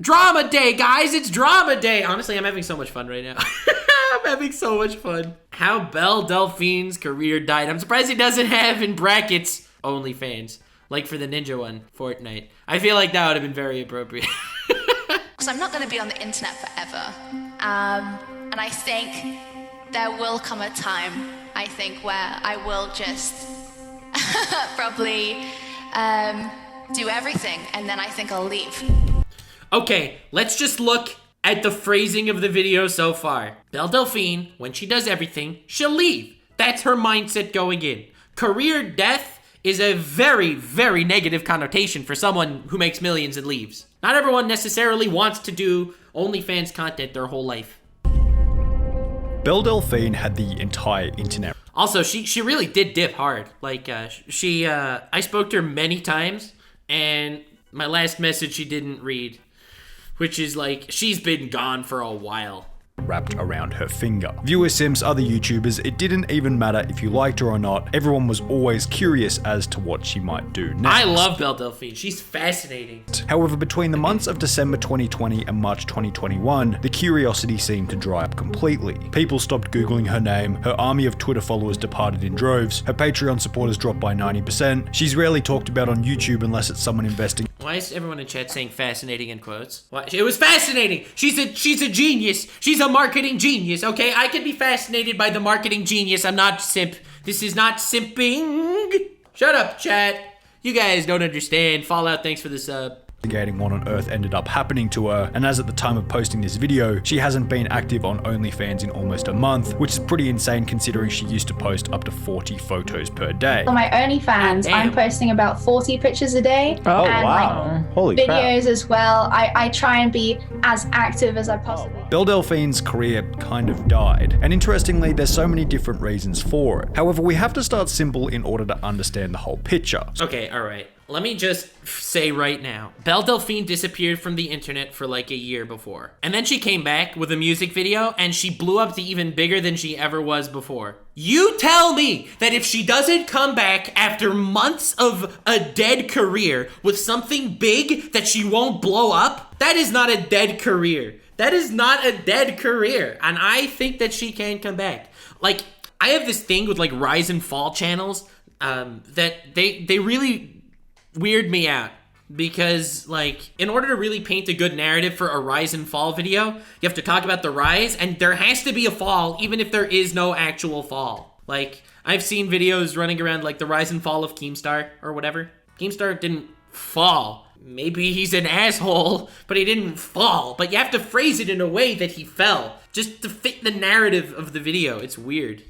drama day, guys. It's drama day. Honestly, I'm having so much fun right now. I'm having so much fun. How Belle Delphine's career died. I'm surprised he doesn't have in brackets OnlyFans, like for the ninja one, Fortnite. I feel like that would have been very appropriate. Because I'm not going to be on the internet forever. And I think there will come a time, I think, where I will just probably do everything, and then I think I'll leave. Okay, let's just look at the phrasing of the video so far. Belle Delphine, when she does everything, she'll leave. That's her mindset going in. Career death is a very, very negative connotation for someone who makes millions and leaves. Not everyone necessarily wants to do OnlyFans content their whole life. Belle Delphine had the entire internet. Also, she really did dip hard. Like, I spoke to her many times, and my last message she didn't read, which is like, she's been gone for a while. Wrapped around her finger. Viewer Sims, other YouTubers, it didn't even matter if you liked her or not. Everyone was always curious as to what she might do next. I love Belle Delphine. She's fascinating. However, between the months of December 2020 and March 2021, the curiosity seemed to dry up completely. People stopped Googling her name, her army of Twitter followers departed in droves, her Patreon supporters dropped by 90%, she's rarely talked about on YouTube unless it's someone investing. Why is everyone in chat saying fascinating in quotes? Why? It was fascinating. She's a genius. She's a marketing genius, okay? I can be fascinated by the marketing genius. I'm not simp. This is not simping. Shut up, chat. You guys don't understand. Fallout, thanks for the sub. Investigating what on earth ended up happening to her, and as at the time of posting this video, she hasn't been active on OnlyFans in almost a month, which is pretty insane considering she used to post up to 40 photos per day. On my OnlyFans, I'm posting about 40 pictures a day. Oh, and wow. Holy crap. videos as well. I try and be as active as I possibly can. Belle Delphine's career kind of died, and interestingly, there's so many different reasons for it. However, we have to start simple in order to understand the whole picture. Okay, alright. Let me just say right now, Belle Delphine disappeared from the internet for like a year before. And then she came back with a music video and she blew up to even bigger than she ever was before. You tell me that if she doesn't come back after months of a dead career with something big that she won't blow up, that is not a dead career. That is not a dead career. And I think that she can come back. Like, I have this thing with like rise and fall channels that they really weird me out, because like in order to really paint a good narrative for a rise and fall video, you have to talk about the rise, and there has to be a fall even if there is no actual fall. Like, I've seen videos running around like the rise and fall of Keemstar or whatever. Keemstar didn't fall. Maybe he's an asshole, but he didn't fall. But you have to phrase it in a way that he fell, just to fit the narrative of the video. It's weird.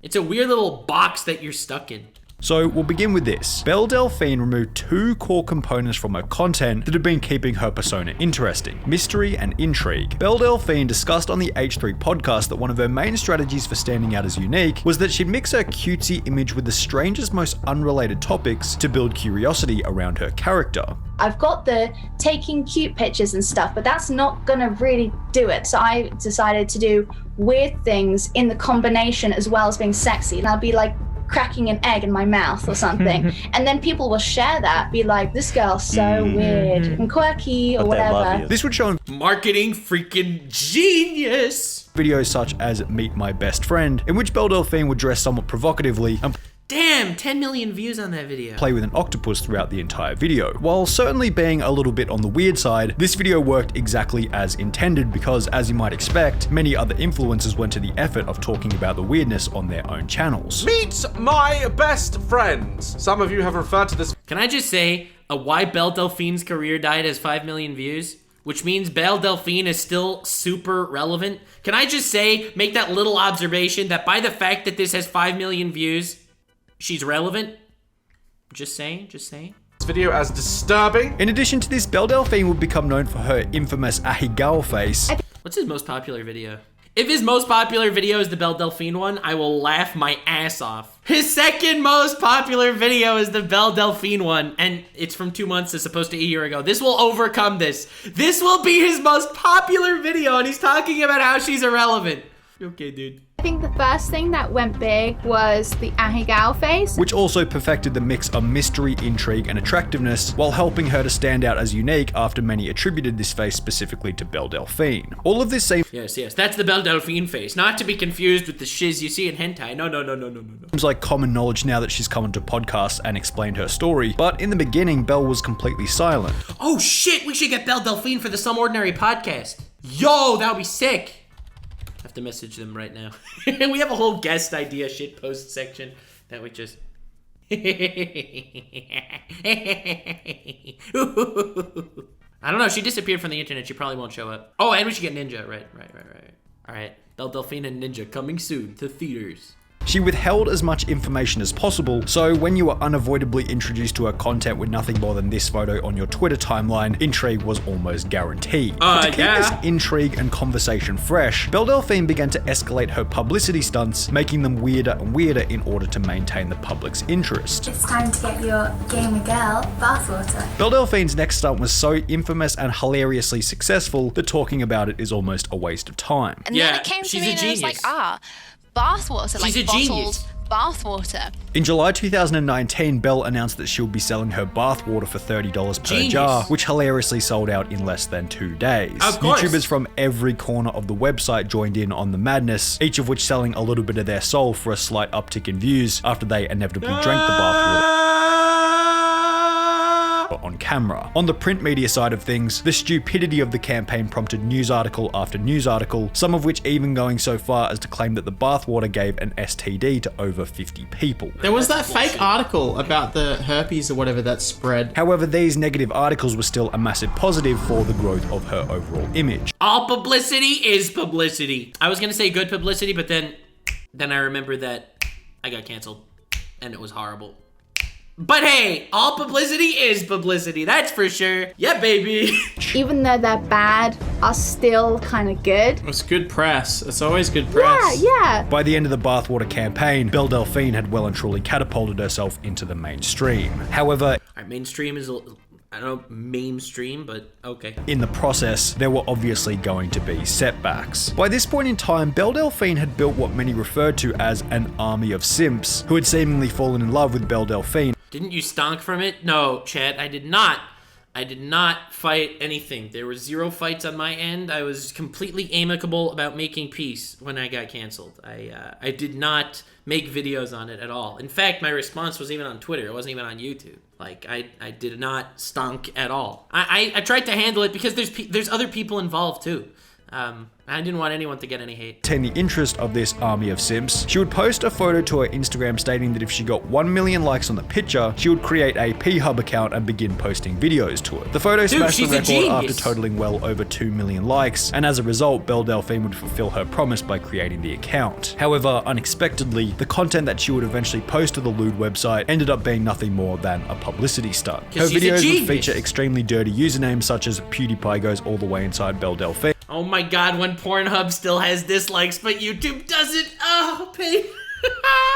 It's a weird little box that you're stuck in. So we'll begin with this. Belle Delphine removed two core components from her content that have been keeping her persona interesting: mystery and intrigue. Belle Delphine discussed on the H3 podcast that one of her main strategies for standing out as unique was that she'd mix her cutesy image with the strangest, most unrelated topics to build curiosity around her character. I've got the taking cute pictures and stuff, but that's not gonna really do it. So I decided to do weird things in the combination as well as being sexy. And I'll be like cracking an egg in my mouth or something. And then people will share that, be like, this girl's so weird and quirky or whatever. This would show marketing freaking genius. Videos such as Meet My Best Friend, in which Belle Delphine would dress somewhat provocatively and Damn, 10 million views on that video. Play with an octopus throughout the entire video. While certainly being a little bit on the weird side, this video worked exactly as intended because, as you might expect, many other influencers went to the effort of talking about the weirdness on their own channels. Meet my best friends. Some of you have referred to this. Can I just say, why Belle Delphine's career died has 5 million views? Which means Belle Delphine is still super relevant. Can I just say, make that little observation that by the fact that this has 5 million views, she's relevant? Just saying, just saying. This video as disturbing. In addition to this, Belle Delphine would become known for her infamous Ahegao face. What's his most popular video? If his most popular video is the Belle Delphine one, I will laugh my ass off. His second most popular video is the Belle Delphine one, and it's from 2 months as opposed to a year ago. This will overcome this. This will be his most popular video, and he's talking about how she's irrelevant. Okay, dude. I think the first thing that went big was the Ahegao face. which also perfected the mix of mystery, intrigue, and attractiveness, while helping her to stand out as unique after many attributed this face specifically to Belle Delphine. All of this seems Yes, that's the Belle Delphine face, not to be confused with the shiz you see in hentai. No. like common knowledge now that she's come onto podcasts and explained her story, but in the beginning, Belle was completely silent. Oh shit, we should get Belle Delphine for the Some Ordinary podcast. Yo, that would be sick. I have to message them right now. We have a whole guest idea shitpost section that we just... I don't know, she disappeared from the internet. She probably won't show up. Oh, and we should get Ninja. Right. All right, Belle Delphine and Ninja coming soon to theaters. She withheld as much information as possible, so when you were unavoidably introduced to her content with nothing more than this photo on your Twitter timeline, intrigue was almost guaranteed. But to keep this intrigue and conversation fresh, Belle Delphine began to escalate her publicity stunts, making them weirder and weirder in order to maintain the public's interest. It's time to get your gamer girl bathwater. Belle Delphine's next stunt was so infamous and hilariously successful that talking about it is almost a waste of time. And Yeah, then it came to she's me a and it was like, genius. bathwater, like She's a bottled genius. bathwater. In July 2019, Belle announced that she'll be selling her bathwater for $30 per Genius. jar, which hilariously sold out in less than 2 days. Of course. YouTubers from every corner of the website joined in on the madness, each of which selling a little bit of their soul for a slight uptick in views after they inevitably drank the bathwater on camera. On the print media side of things, the stupidity of the campaign prompted news article after news article, some of which even going so far as to claim that the bathwater gave an STD to over 50 people. There was that fake article about the herpes or whatever that spread. However, these negative articles were still a massive positive for the growth of her overall image. All publicity is publicity. I was gonna say good publicity, but then I remembered that I got canceled and it was horrible. But hey, all publicity is publicity, that's for sure. Yeah, baby. Even though they're bad, are still kind of good. It's good press. It's always good press. Yeah. By the end of the bathwater campaign, Belle Delphine had well and truly catapulted herself into the mainstream. However, Our mainstream is, I don't know, mainstream, but okay. in the process, there were obviously going to be setbacks. By this point in time, Belle Delphine had built what many referred to as an army of simps, who had seemingly fallen in love with Belle Delphine. Didn't you stonk from it? No, Chet, I did not. I did not fight anything. There were 0 fights on my end. I was completely amicable about making peace when I got canceled. I did not make videos on it at all. In fact, my response was even on Twitter. It wasn't even on YouTube. Like, I did not stonk at all. I tried to handle it because there's other people involved too. I didn't want anyone to get any hate. In the interest of this army of simps, she would post a photo to her Instagram stating that if she got 1 million likes on the picture, she would create a P-Hub account and begin posting videos to it. The photo smashed the she's a record after genius. totaling well over 2 million likes, and as a result, Belle Delphine would fulfill her promise by creating the account. However, unexpectedly, the content that she would eventually post to the lewd website ended up being nothing more than a publicity stunt. Her 'Cause she's a videos would genius. feature extremely dirty usernames such as PewDiePie goes all the way inside Belle Delphine. Oh my god, when Pornhub still has dislikes, but YouTube doesn't. Oh, pain.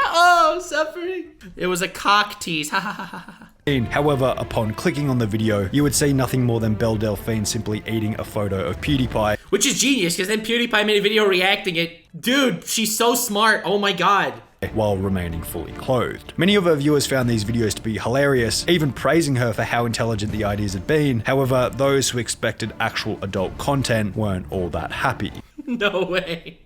Oh, suffering. It was a cock tease. Ha ha ha ha. However, upon clicking on the video, you would see nothing more than Belle Delphine simply eating a photo of PewDiePie, Which is genius, because then PewDiePie made a video reacting it. Dude, she's so smart. Oh my god. while remaining fully clothed. Many of her viewers found these videos to be hilarious, even praising her for how intelligent the ideas had been. However, those who expected actual adult content weren't all that happy. No way.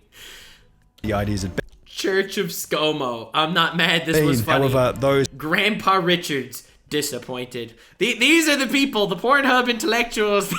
The ideas had Church of ScoMo. I'm not mad, this was funny. however, those Grandpa Richards, disappointed. These are the people, the Pornhub intellectuals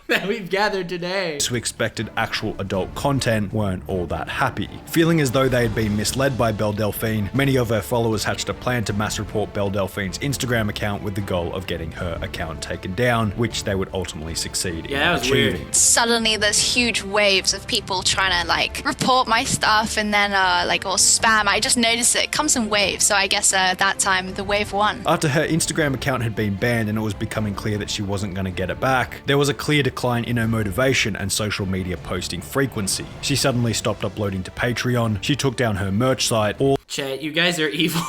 that we've gathered today. who expected actual adult content weren't all that happy. Feeling as though they had been misled by Belle Delphine, many of her followers hatched a plan to mass report Belle Delphine's Instagram account with the goal of getting her account taken down, which they would ultimately succeed in that was achieving. weird. Suddenly there's huge waves of people trying to like report my stuff and then or spam. I just noticed it comes in waves, so I guess that time the wave won. After her Instagram account had been banned and it was becoming clear that she wasn't going to get it back, there was a clear decline in her motivation and social media posting frequency. She suddenly stopped uploading to Patreon, she took down her merch site, all Chat, you guys are evil.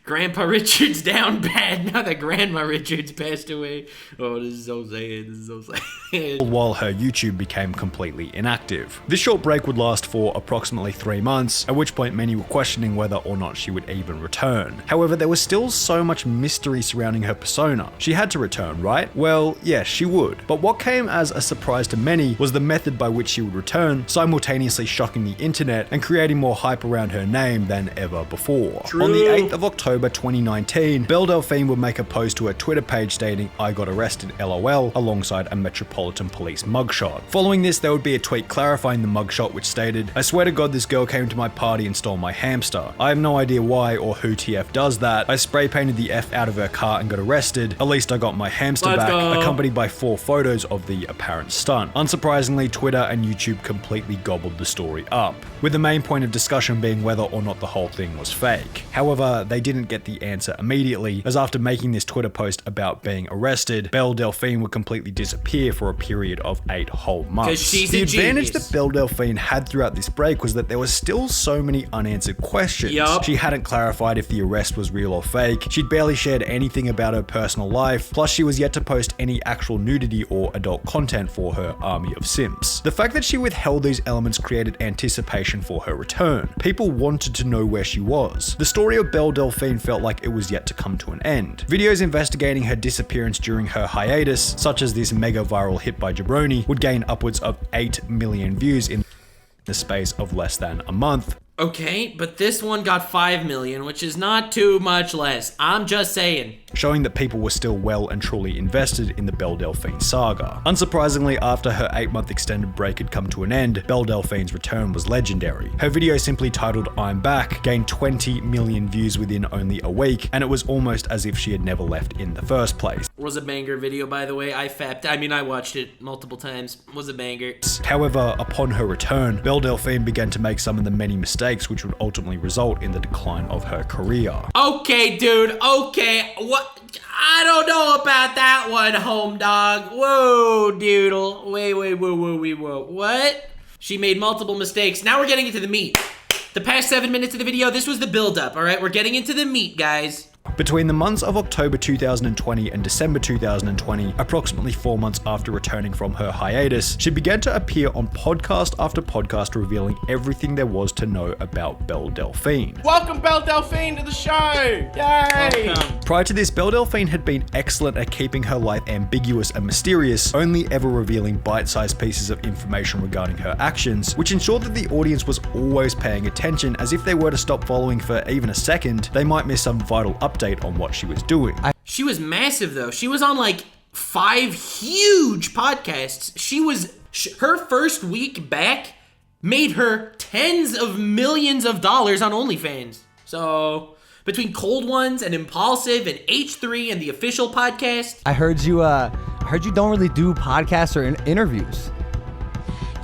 Grandpa Richard's down bad now that Grandma Richards passed away. Oh, this is so sad. While her YouTube became completely inactive. This short break would last for approximately 3 months, at which point many were questioning whether or not she would even return. However, there was still so much mystery surrounding her persona. She had to return, right? Well, yes, she would. But what came as a surprise to many was the method by which she would return, simultaneously shocking the internet and creating more hype around her name than ever before. True. On the 8th of October 2019, Belle Delphine would make a post to her Twitter page stating, "I got arrested, LOL," alongside a Metropolitan Police mugshot. Following this, there would be a tweet clarifying the mugshot which stated, "I swear to God this girl came to my party and stole my hamster. I have no idea why or who TF does that. I spray painted the F out of her car and got arrested. At least I got my hamster Let's back," go. accompanied by 4 photos of the apparent stunt. Unsurprisingly, Twitter and YouTube completely gobbled the story up, with the main point of discussion being whether or not the whole thing was fake. However, they didn't get the answer immediately, as after making this Twitter post about being arrested, Belle Delphine would completely disappear for a period of 8 whole months. 'Cause she's the a advantage genius. that Belle Delphine had throughout this break was that there was still so many unanswered questions. Yup. She hadn't clarified if the arrest was real or fake, she'd barely shared anything about her personal life, plus she was yet to post any actual nudity or adult content for her army of simps. The fact that she withheld these elements created anticipation for her return. People wanted to know where she was. The story of Belle Delphine felt like it was yet to come to an end. Videos investigating her disappearance during her hiatus, such as this mega viral hit by Jabroni, would gain upwards of 8 million views in the space of less than a month. Okay, but this one got 5 million, which is not too much less. I'm just saying. Showing that people were still well and truly invested in the Belle Delphine saga. Unsurprisingly, after her 8-month extended break had come to an end, Belle Delphine's return was legendary. Her video, simply titled "I'm Back," gained 20 million views within only a week, and it was almost as if she had never left in the first place. Was a banger video, by the way. I watched it multiple times. Was a banger. However, upon her return, Belle Delphine began to make some of the many mistakes which would ultimately result in the decline of her career. Okay, dude. Okay. What? I don't know about that one, home dog. Whoa, doodle. Wait, whoa. What? She made multiple mistakes. Now we're getting into the meat. The past 7 minutes of the video, this was the build-up, all right? We're getting into the meat, guys. Between the months of October 2020 and December 2020, approximately 4 months after returning from her hiatus, she began to appear on podcast after podcast revealing everything there was to know about Belle Delphine. Welcome, Belle Delphine, to the show! Yay! Prior to this, Belle Delphine had been excellent at keeping her life ambiguous and mysterious, only ever revealing bite-sized pieces of information regarding her actions, which ensured that the audience was always paying attention, as if they were to stop following for even a second, they might miss some vital update on what she was doing. She was massive, though. She was on like 5 huge podcasts. Her first week back made her tens of millions of dollars on OnlyFans. So between Cold Ones and Impulsive and H3 and the official podcast. I heard you don't really do podcasts or interviews.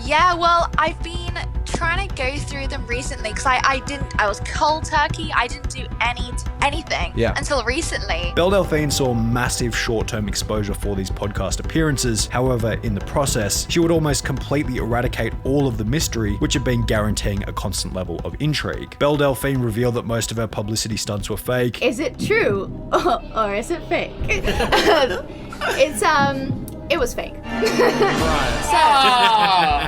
Yeah, well, I've been trying to go through them recently because I was cold turkey. I didn't do anything until recently. Belle Delphine saw massive short-term exposure for these podcast appearances. However, in the process, she would almost completely eradicate all of the mystery, which had been guaranteeing a constant level of intrigue. Belle Delphine revealed that most of her publicity stunts were fake. Is it true or is it fake? It was fake.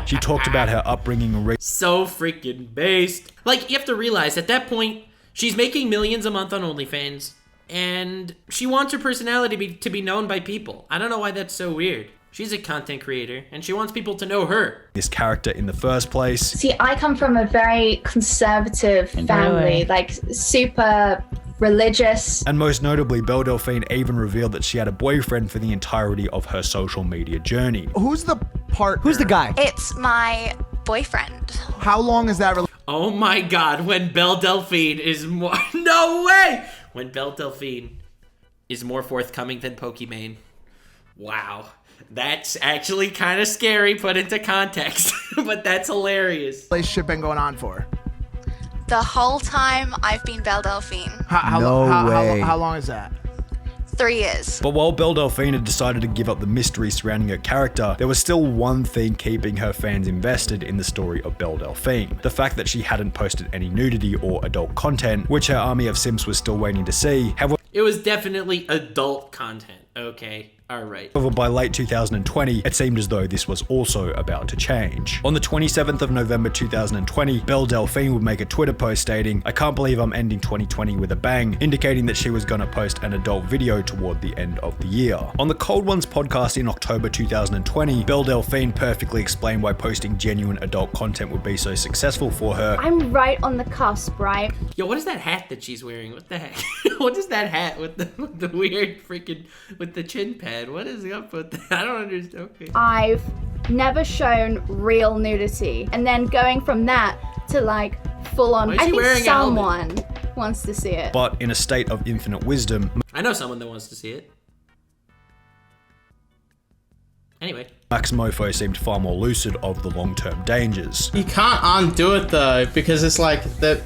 She talked about her upbringing and So freaking based. Like, you have to realize, at that point, she's making millions a month on OnlyFans, and she wants her personality to be known by people. I don't know why that's so weird. She's a content creator, and she wants people to know her. This character in the first place. See, I come from a very conservative family, like super religious. And most notably, Belle Delphine even revealed that she had a boyfriend for the entirety of her social media journey. Who's the partner? Who's the guy? It's my boyfriend. How long is that Oh my god, when Belle Delphine is more... No way! When Belle Delphine is more forthcoming than Pokimane. Wow. That's actually kind of scary put into context, but that's hilarious. relationship been going on for? The whole time I've been Belle Delphine. How long is that? 3 years. But while Belle Delphine had decided to give up the mystery surrounding her character, there was still one thing keeping her fans invested in the story of Belle Delphine. The fact that she hadn't posted any nudity or adult content, which her army of simps was still waiting to see. However, it was definitely adult content. Okay. Alright. However, by late 2020, it seemed as though this was also about to change. On the 27th of November 2020, Belle Delphine would make a Twitter post stating, "I can't believe I'm ending 2020 with a bang," indicating that she was gonna post an adult video toward the end of the year. On the Cold Ones podcast in October 2020, Belle Delphine perfectly explained why posting genuine adult content would be so successful for her. I'm right on the cusp, right? Yo, what is that hat that she's wearing? What the heck? What is that hat with the weird freaking, with the chin pad? What is up with that? I don't understand. Okay. I've never shown real nudity. And then going from that to like full on, I think someone wants to see it. But in a state of infinite wisdom, I know someone that wants to see it. Anyway. Maximofo seemed far more lucid of the long-term dangers. You can't undo it though, because it's like the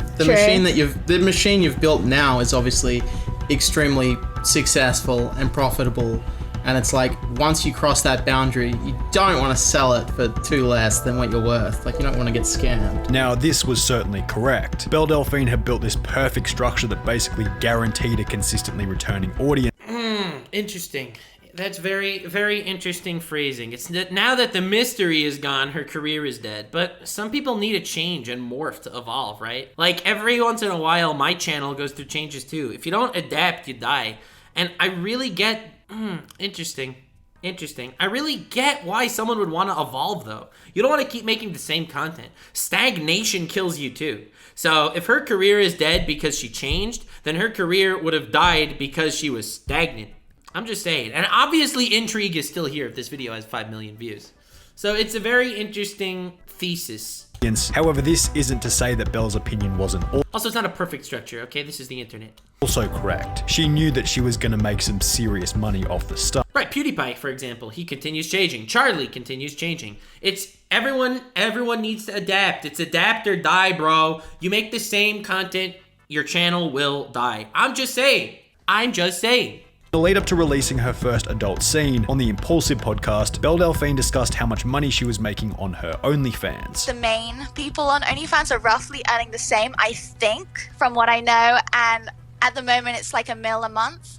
machine you've built now is obviously extremely successful and profitable. And it's like, once you cross that boundary, you don't want to sell it for too less than what you're worth. Like, you don't want to get scammed. Now, this was certainly correct. Belle Delphine had built this perfect structure that basically guaranteed a consistently returning audience. Interesting. That's very, very interesting phrasing. It's that now that the mystery is gone, her career is dead. But some people need a change and morph to evolve, right? Like, every once in a while, my channel goes through changes too. If you don't adapt, you die. And I really get... Interesting. I really get why someone would want to evolve, though. You don't want to keep making the same content. Stagnation kills you, too. So if her career is dead because she changed, then her career would have died because she was stagnant. I'm just saying. And obviously, intrigue is still here if this video has 5 million views. So it's a very interesting thesis. However, this isn't to say that Belle's opinion wasn't also, it's not a perfect structure, okay? This is the internet. Also correct. She knew that she was going to make some serious money off the stuff. Right, PewDiePie, for example, he continues changing. Charlie continues changing. It's everyone needs to adapt. It's adapt or die, bro. You make the same content, your channel will die. I'm just saying. In the lead up to releasing her first adult scene on the Impulsive podcast, Belle Delphine discussed how much money she was making on her OnlyFans. The main people on OnlyFans are roughly earning the same, I think, from what I know, and at the moment it's like $1 million a month.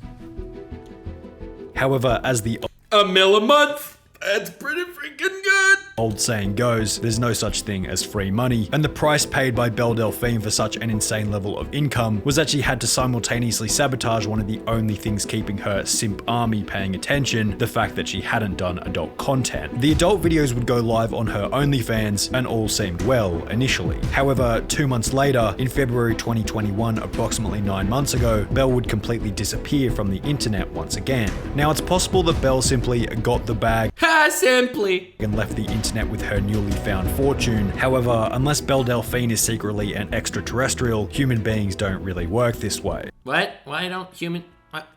However, as the $1 million a month? That's pretty freaking good. Old saying goes, there's no such thing as free money, and the price paid by Belle Delphine for such an insane level of income was that she had to simultaneously sabotage one of the only things keeping her simp army paying attention, the fact that she hadn't done adult content. The adult videos would go live on her OnlyFans, and all seemed well initially. However, 2 months later, in February 2021, approximately 9 months ago, Belle would completely disappear from the internet once again. Now, it's possible that Belle simply got the bag and left the internet with her newly found fortune. However, unless Belle Delphine is secretly an extraterrestrial, human beings don't really work this way. What? Why don't human... What?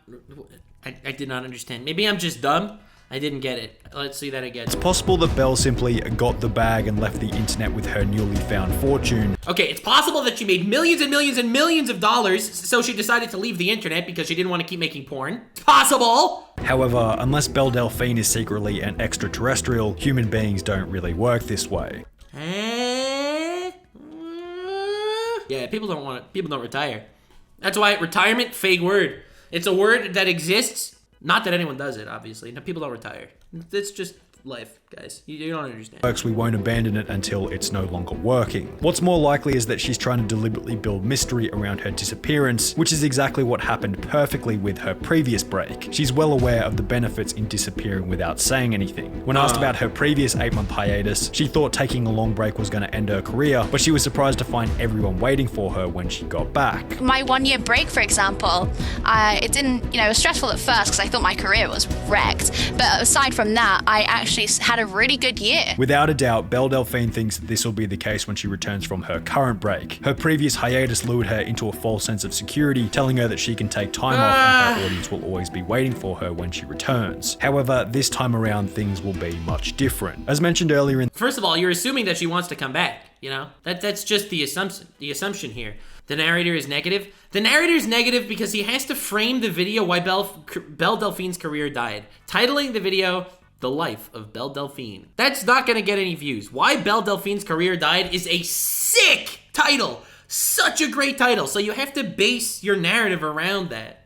I did not understand. Maybe I'm just dumb? I didn't get it. Let's see that again. It's possible that Belle simply got the bag and left the internet with her newly found fortune. Okay, it's possible that she made millions and millions and millions of dollars, so she decided to leave the internet because she didn't want to keep making porn. It's possible! However, unless Belle Delphine is secretly an extraterrestrial, human beings don't really work this way. Yeah, people don't retire. That's why retirement, fake word. It's a word that exists. Not that anyone does it, obviously. No, people don't retire. It's just life, guys. You don't understand. Folks, we won't abandon it until it's no longer working. What's more likely is that she's trying to deliberately build mystery around her disappearance, which is exactly what happened perfectly with her previous break. She's well aware of the benefits in disappearing without saying anything. When asked about her previous 8-month hiatus, she thought taking a long break was going to end her career, but she was surprised to find everyone waiting for her when she got back. My 1-year break, for example, it didn't, it was stressful at first because I thought my career was wrecked. But aside from that, I actually had a a really good year. Without a doubt, Belle Delphine thinks that this will be the case when she returns from her current break. Her previous hiatus lured her into a false sense of security, telling her that she can take time off and her audience will always be waiting for her when she returns. However, this time around, things will be much different. As mentioned earlier in— First of all, you're assuming that she wants to come back, you know? That's just the assumption here. The narrator is negative. The narrator is negative because he has to frame the video why Belle Delphine's career died, titling the video The Life of Belle Delphine. That's not gonna get any views. Why Belle Delphine's career died is a sick title. Such a great title. So you have to base your narrative around that.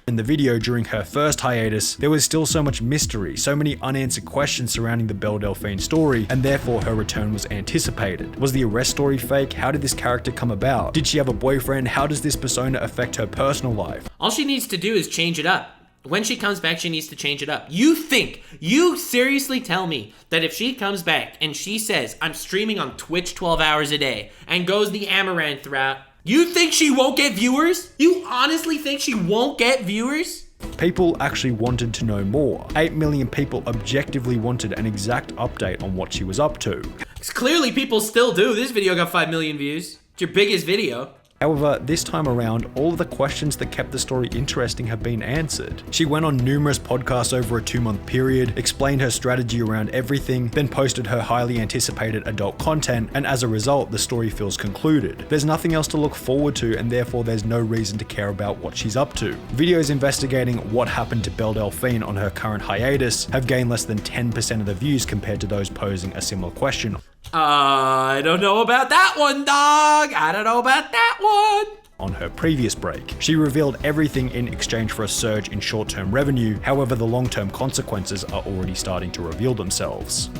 In the video during her first hiatus, there was still so much mystery, so many unanswered questions surrounding the Belle Delphine story, and therefore her return was anticipated. Was the arrest story fake? How did this character come about? Did she have a boyfriend? How does this persona affect her personal life? All she needs to do is change it up. When she comes back, she needs to change it up. You seriously tell me that if she comes back and she says, I'm streaming on Twitch 12 hours a day, and goes the Amaranth route, you think she won't get viewers? You honestly think she won't get viewers? People actually wanted to know more. 8 million people objectively wanted an exact update on what she was up to. Clearly people still do. This video got 5 million views. It's your biggest video. However, this time around, all of the questions that kept the story interesting have been answered. She went on numerous podcasts over a 2-month period, explained her strategy around everything, then posted her highly anticipated adult content, and as a result, the story feels concluded. There's nothing else to look forward to, and therefore there's no reason to care about what she's up to. Videos investigating what happened to Belle Delphine on her current hiatus have gained less than 10% of the views compared to those posing a similar question. I don't know about that one, dog. I don't know about that one. On her previous break, she revealed everything in exchange for a surge in short-term revenue. However, the long-term consequences are already starting to reveal themselves.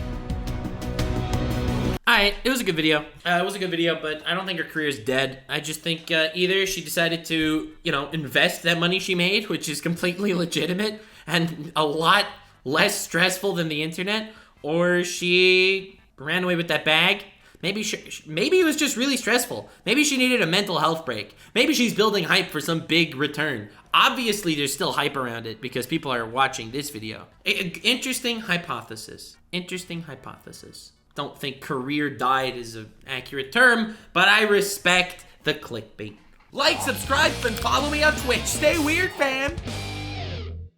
Alright, it was a good video. But I don't think her career is dead. I just think either she decided to, invest that money she made, which is completely legitimate and a lot less stressful than the internet, or she ran away with that bag. Maybe it was just really stressful. Maybe she needed a mental health break. Maybe she's building hype for some big return. Obviously, there's still hype around it because people are watching this video. Interesting hypothesis. Don't think career died is an accurate term, but I respect the clickbait. Like, subscribe, and follow me on Twitch. Stay weird, fam.